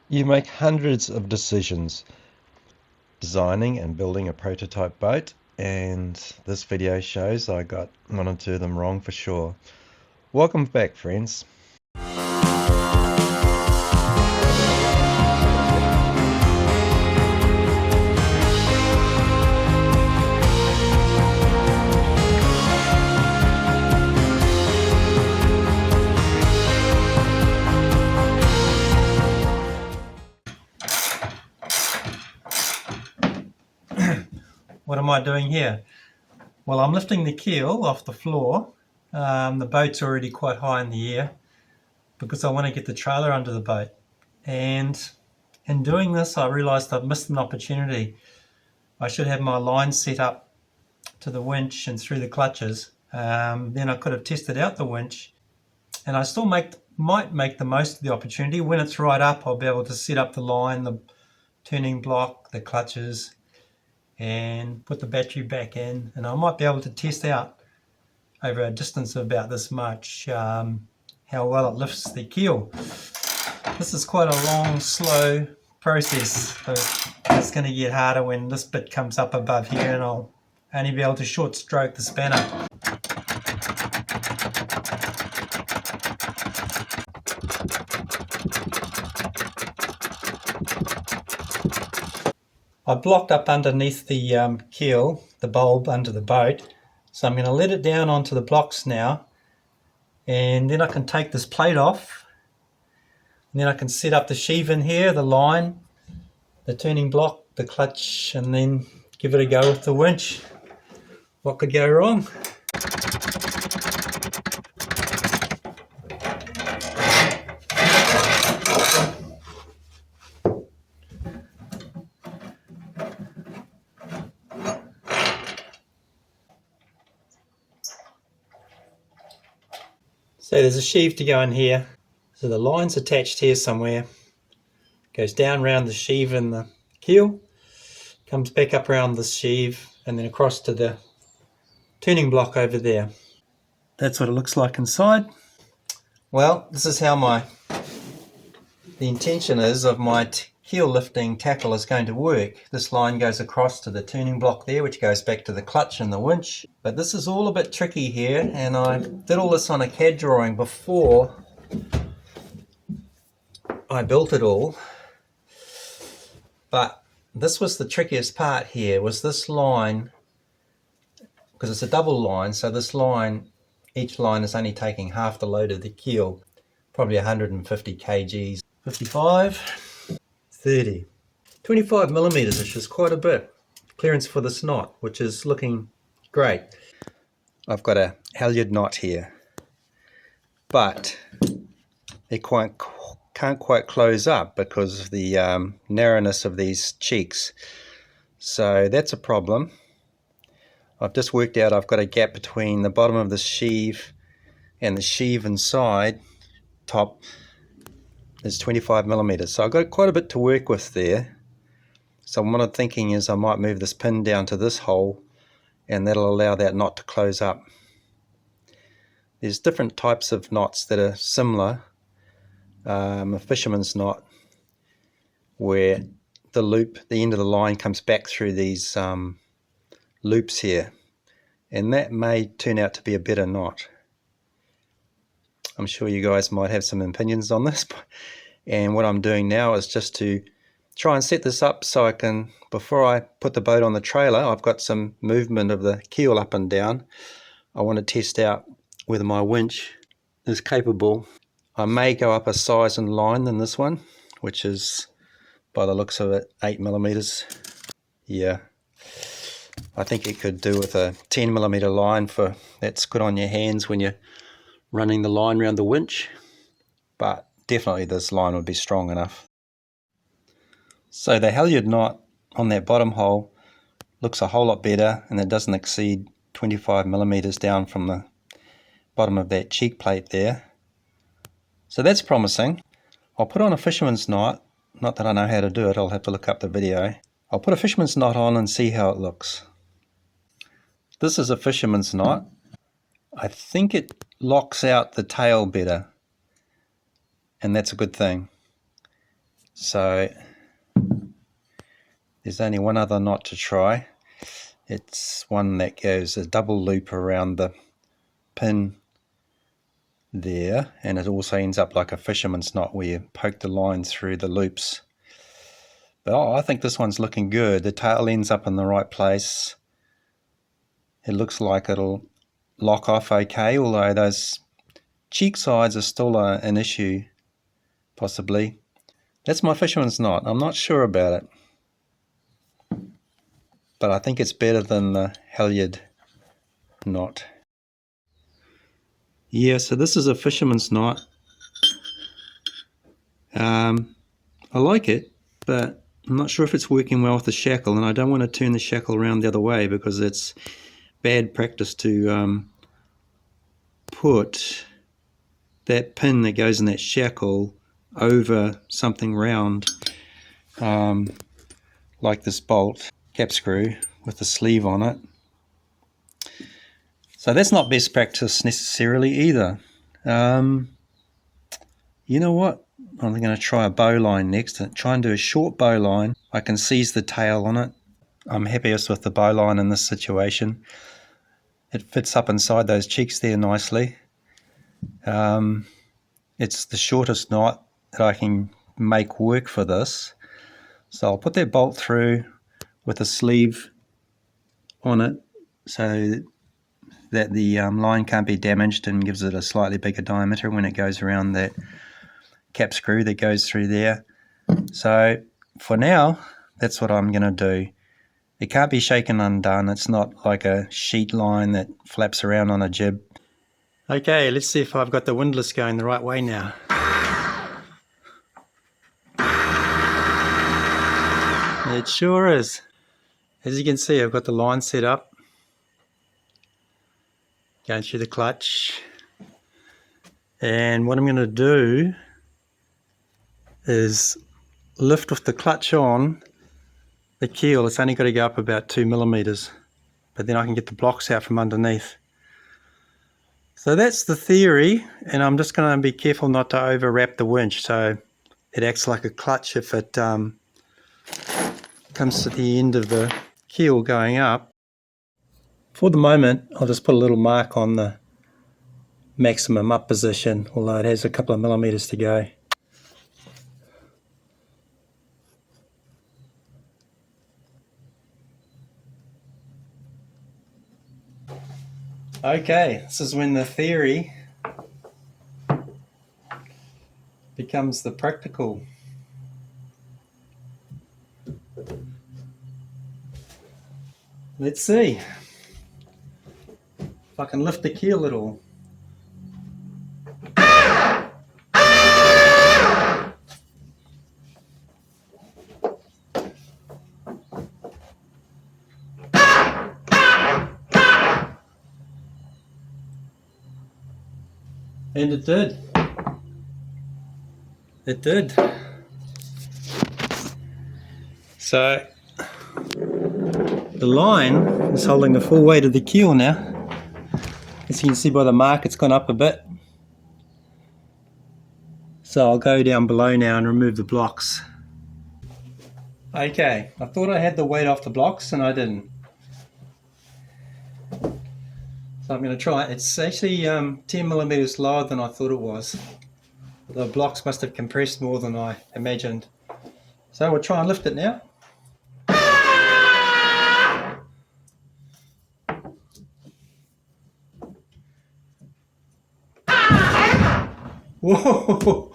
You make hundreds of decisions designing and building a prototype boat, and this video shows I got one or two of them wrong for sure. Welcome back, friends. What am I doing here? Well, I'm lifting the keel off the floor. The boat's already quite high in the air because I want to get the trailer under the boat. And in doing this, I realized I've missed an opportunity. I should have my line set up to the winch and through the clutches. Then I could have tested out the winch, and I still might make the most of the opportunity. When it's right up, I'll be able to set up the line, the turning block, the clutches, and put the battery back in, and I might be able to test out over a distance of about this much how well it lifts the keel. This is quite a long, slow process, so it's going to get harder when this bit comes up above here, and I'll only be able to short stroke the spanner. I blocked up underneath the keel, the bulb under the boat, so I'm going to let it down onto the blocks now, and then I can take this plate off, and then I can set up the sheave in here, the line, the turning block, the clutch, and then give it a go with the winch. What could go wrong? So there's a sheave to go in here. So the line's attached here somewhere. Goes down around the sheave in the keel, comes back up around the sheave, and then across to the turning block over there. That's what it looks like inside. Well, this is how the intention is of my keel lifting tackle is going to work. This line goes across to the turning block there, which goes back to the clutch and the winch. But this is all a bit tricky here, and I did all this on a CAD drawing before I built it all. But this was the trickiest part here, was this line, because it's a double line, so this line, each line is only taking half the load of the keel, probably 150 kgs. 55, 30, 25 millimeters, which is quite a bit. Clearance for this knot, which is looking great. I've got a halyard knot here, but it can't quite close up because of the narrowness of these cheeks. So that's a problem. I've just worked out I've got a gap between the bottom of the sheave and the sheave inside top is 25 millimeters. So I've got quite a bit to work with there. So what I'm thinking is I might move this pin down to this hole, and that'll allow that knot to close up. There's different types of knots that are similar. A fisherman's knot, where the loop, the end of the line comes back through these loops here, and that may turn out to be a better knot. I'm sure you guys might have some opinions on this, and what I'm doing now is just to try and set this up so I can, before I put the boat on the trailer, I've got some movement of the keel up and down. I want to test out whether my winch is capable. I may go up a size and line than this one, which is, by the looks of it, 8 millimeters. Yeah, I think it could do with a 10 millimeter line. That's good on your hands when you're running the line around the winch, but definitely this line would be strong enough. So the halyard knot on that bottom hole looks a whole lot better, and it doesn't exceed 25 millimeters down from the bottom of that cheek plate there. So that's promising. I'll put on a fisherman's knot. Not that I know how to do it, I'll have to look up the video. I'll put a fisherman's knot on and see how it looks. This is a fisherman's knot. I think it locks out the tail better, and that's a good thing. So there's only one other knot to try. It's one that goes a double loop around the pin there, and it also ends up like a fisherman's knot where you poke the line through the loops. But I think this one's looking good. The tail ends up in the right place. It looks like it'll lock off okay, although those cheek sides are still an issue, possibly. That's my fisherman's knot. I'm not sure about it, but I think it's better than the halyard knot. Yeah, so this is a fisherman's knot. I like it, but I'm not sure if it's working well with the shackle, and I don't want to turn the shackle around the other way because it's bad practice to put that pin that goes in that shackle over something round, like this bolt cap screw with the sleeve on it. So that's not best practice necessarily either. You know what? I'm going to try a bowline next. Try and do a short bowline. I can seize the tail on it. I'm happiest with the bowline in this situation. It fits up inside those cheeks there nicely. It's the shortest knot that I can make work for this. So I'll put that bolt through with a sleeve on it so that the line can't be damaged, and gives it a slightly bigger diameter when it goes around that cap screw that goes through there. So for now, that's what I'm going to do. It can't be shaken undone. It's not like a sheet line that flaps around on a jib. Okay, let's see if I've got the windlass going the right way now. It sure is. As you can see, I've got the line set up, going through the clutch. And what I'm going to do is lift with the clutch on the keel. It's only got to go up about 2 millimeters, but then I can get the blocks out from underneath. So that's the theory, and I'm just going to be careful not to overwrap the winch so it acts like a clutch if it comes to the end of the keel going up. For the moment, I'll just put a little mark on the maximum up position, although it has a couple of millimeters to go. Okay, this is when the theory becomes the practical. Let's see if I can lift the keel at all. And it did. It did. So the line is holding the full weight of the keel now. As you can see by the mark, it's gone up a bit. So I'll go down below now and remove the blocks. Okay, I thought I had the weight off the blocks and I didn't. So I'm going to try it. It's actually 10 millimeters lower than I thought it was. The blocks must have compressed more than I imagined. So we'll try and lift it now. Whoa!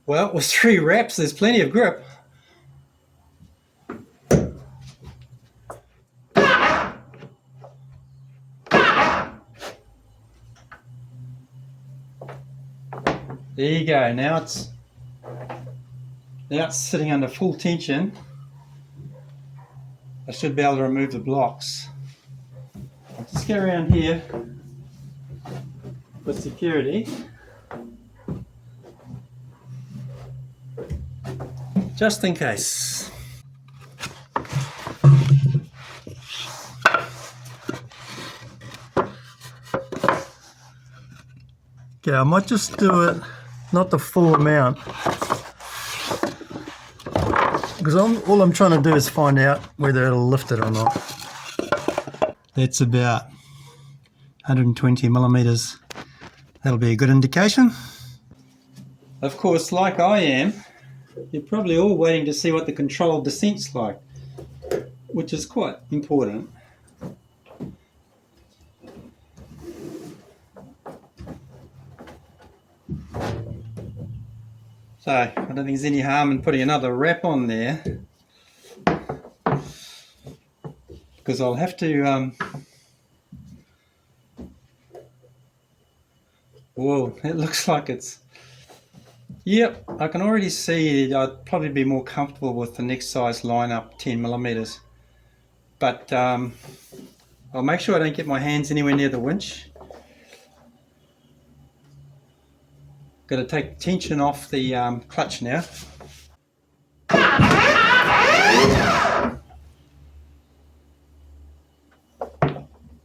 Well, with 3 wraps, there's plenty of grip. There you go. Now it's sitting under full tension. I should be able to remove the blocks. I'll just go around here with security. Just in case. Okay, I might just do it, not the full amount. Because all I'm trying to do is find out whether it'll lift it or not. That's about 120 millimeters. That'll be a good indication. Of course, like I am, you're probably all waiting to see what the controlled descent's like, which is quite important. So, I don't think there's any harm in putting another wrap on there, because I'll have to, whoa, it looks like it's, yep, I can already see I'd probably be more comfortable with the next size line up 10 millimeters. But I'll make sure I don't get my hands anywhere near the winch. Got to take tension off the clutch now.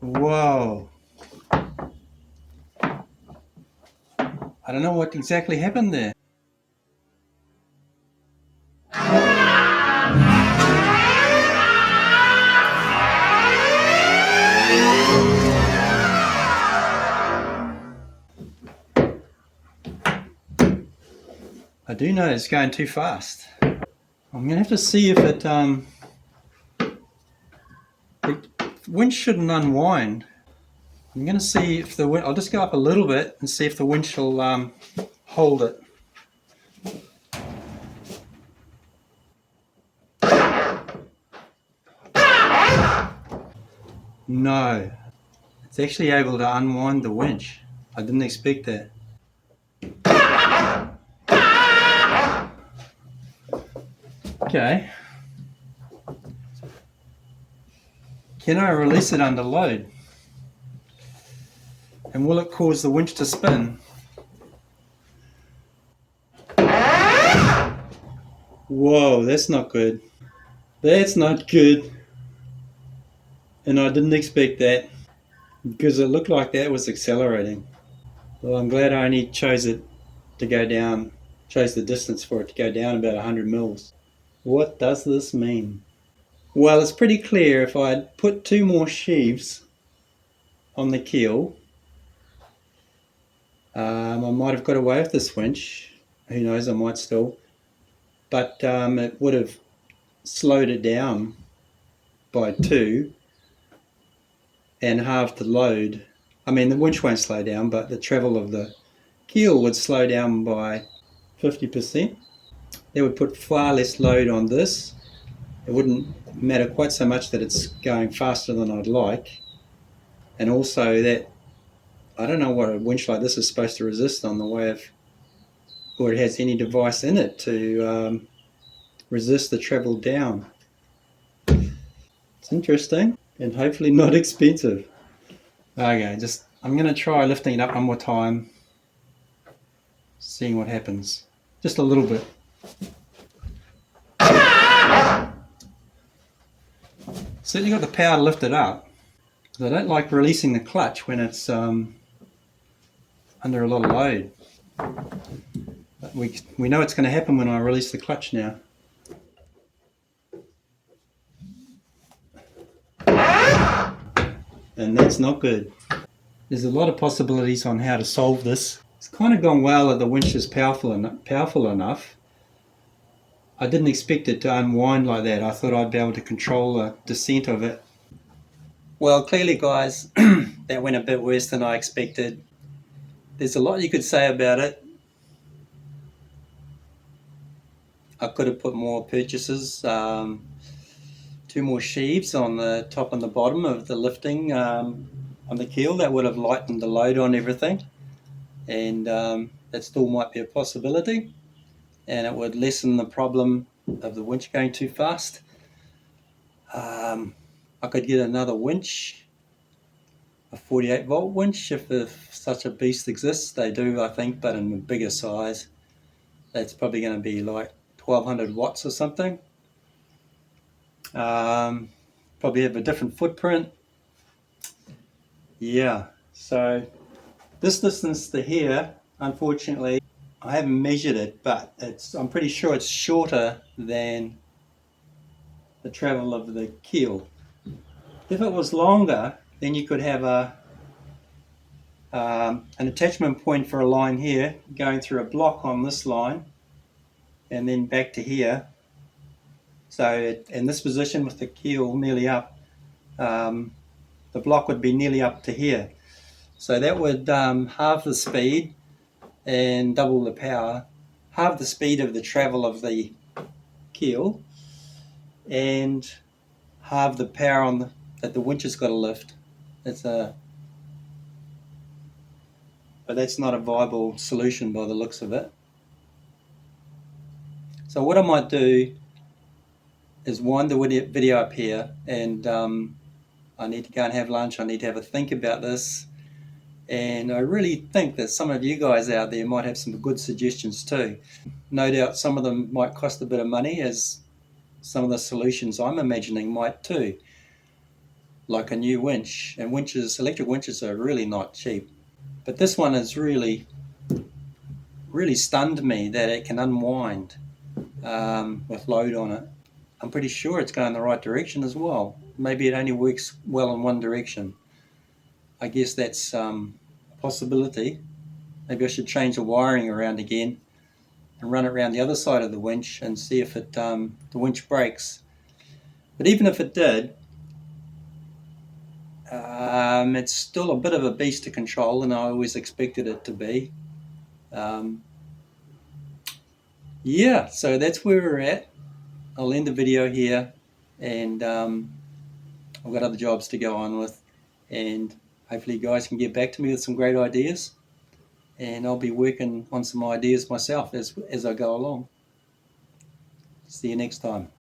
Whoa. I don't know what exactly happened there. I do know it's going too fast. I'm going to have to see if the winch shouldn't unwind. I'm going to see if I'll just go up a little bit and see if the winch will hold it. No, it's actually able to unwind the winch. I didn't expect that. Okay. Can I release it under load? And will it cause the winch to spin? Whoa, that's not good. That's not good. And I didn't expect that, because it looked like that was accelerating. Well, I'm glad I only chose it to go down, chose the distance for it to go down about 100 mils. What does this mean? Well, it's pretty clear if I'd put 2 more sheaves on the keel, I might have got away with this winch. Who knows, I might still. But it would have slowed it down by 2 and halved the load. I mean, the winch won't slow down, but the travel of the keel would slow down by 50%. That would put far less load on this. It wouldn't matter quite so much that it's going faster than I'd like. And also that, I don't know what a winch like this is supposed to resist on the way of, or it has any device in it to resist the travel down. It's interesting and hopefully not expensive. Okay, I'm going to try lifting it up one more time, seeing what happens. Just a little bit. Certainly got the power to lift it up. I don't like releasing the clutch when it's under a lot of load. But we know it's going to happen when I release the clutch now. And that's not good. There's a lot of possibilities on how to solve this. It's kind of gone well that the winch is powerful enough. I didn't expect it to unwind like that. I thought I'd be able to control the descent of it. Well, clearly, guys, that went a bit worse than I expected. There's a lot you could say about it. I could have put more purchases, 2 more sheaves on the top and the bottom of the lifting on the keel. That would have lightened the load on everything, and that still might be a possibility, and it would lessen the problem of the winch going too fast. I could get another winch, a 48 volt winch, if such a beast exists. They do, I think, but in a bigger size. That's probably going to be like 1200 watts or something. Probably have a different footprint. Yeah, so this distance to here, unfortunately, I haven't measured it, but I'm pretty sure it's shorter than the travel of the keel. If it was longer, then you could have an attachment point for a line here going through a block on this line and then back to here. So in this position with the keel nearly up, the block would be nearly up to here. So that would halve the speed and double the power, halve the speed of the travel of the keel, and halve the power that the winch has got to lift. But that's not a viable solution by the looks of it. So what I might do is wind the video up here, and I need to go and have lunch. I need to have a think about this, and I really think that some of you guys out there might have some good suggestions too. No doubt some of them might cost a bit of money, as some of the solutions I'm imagining might too, like a new winch. And electric winches are really not cheap, but this one has really stunned me that it can unwind with load on it. I'm pretty sure it's going the right direction as well. Maybe it only works well in one direction. I guess that's a possibility. Maybe I should change the wiring around again and run it around the other side of the winch and see if the winch breaks. But even if it did, it's still a bit of a beast to control, and I always expected it to be. Yeah, so that's where we're at. I'll end the video here, and I've got other jobs to go on with, and hopefully you guys can get back to me with some great ideas, and I'll be working on some ideas myself as I go along. See you next time.